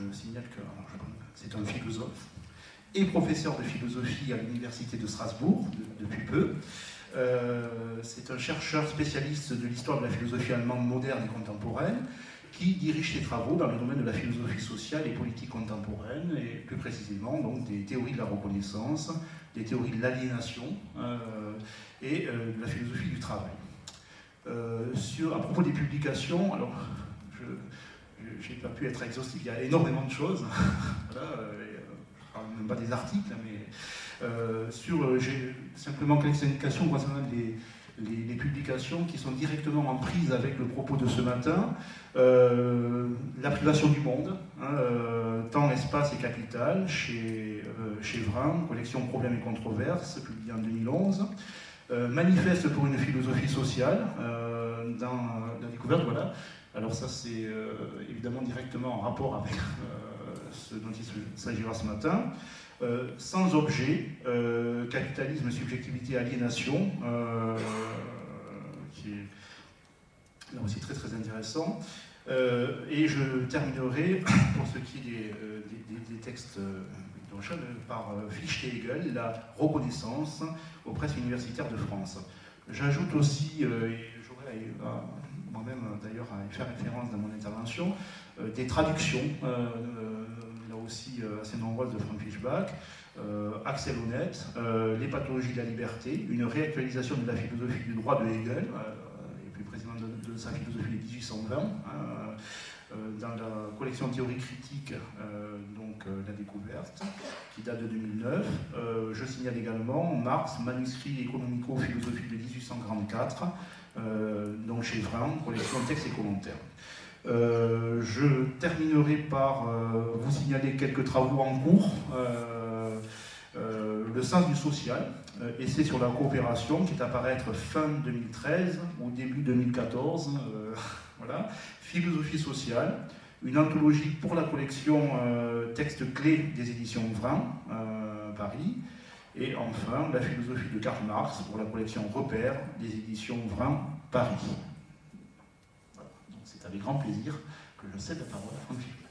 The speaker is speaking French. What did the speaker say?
je signale que c'est un philosophe et professeur de philosophie à l'Université de Strasbourg depuis peu. C'est un chercheur spécialiste de l'histoire de la philosophie allemande moderne et contemporaine qui dirige ses travaux dans le domaine de la philosophie sociale et politique contemporaine, et plus précisément donc, des théories de la reconnaissance, des théories de l'aliénation et de la philosophie du travail. À propos des publications, alors je n'ai pas pu être exhaustif, il y a énormément de choses, voilà, je ne parle même pas des articles, mais j'ai simplement quelques indications concernant les publications qui sont directement en prise avec le propos de ce matin. La privation du monde, temps, espace et capital, chez Vrin, collection Problèmes et controverses, publié en 2011. Manifeste pour une philosophie sociale, dans la découverte, voilà. Alors ça c'est évidemment directement en rapport avec ce dont il s'agira ce matin. Sans objet, capitalisme, subjectivité, aliénation, qui est là aussi très très intéressant. Et je terminerai, pour ce qui est des textes par Fichte et Hegel, la reconnaissance aux presses universitaires de France. J'ajoute aussi, et j'aurais moi-même d'ailleurs à y faire référence dans mon intervention, des traductions, là aussi assez nombreuses, de Frank Fischbach, Axel Honneth, Les pathologies de la liberté, une réactualisation de la philosophie du droit de Hegel, et plus précisément de sa philosophie de 1820, dans la collection théorie critique, donc La découverte, qui date de 2009. Je signale également Marx, manuscrit économico-philosophie de 1844, donc chez Vrin, collection textes et commentaires. Je terminerai par vous signaler quelques travaux en cours. Le sens du social, essai sur la coopération, qui est à paraître fin 2013 ou début 2014. Voilà. Philosophie sociale, une anthologie pour la collection textes clés des éditions Vrin, Paris. Et enfin, la philosophie de Karl Marx pour la collection Repères des éditions Vrin, Paris. Voilà. Donc c'est avec grand plaisir que je cède la parole à Franck Fischbach.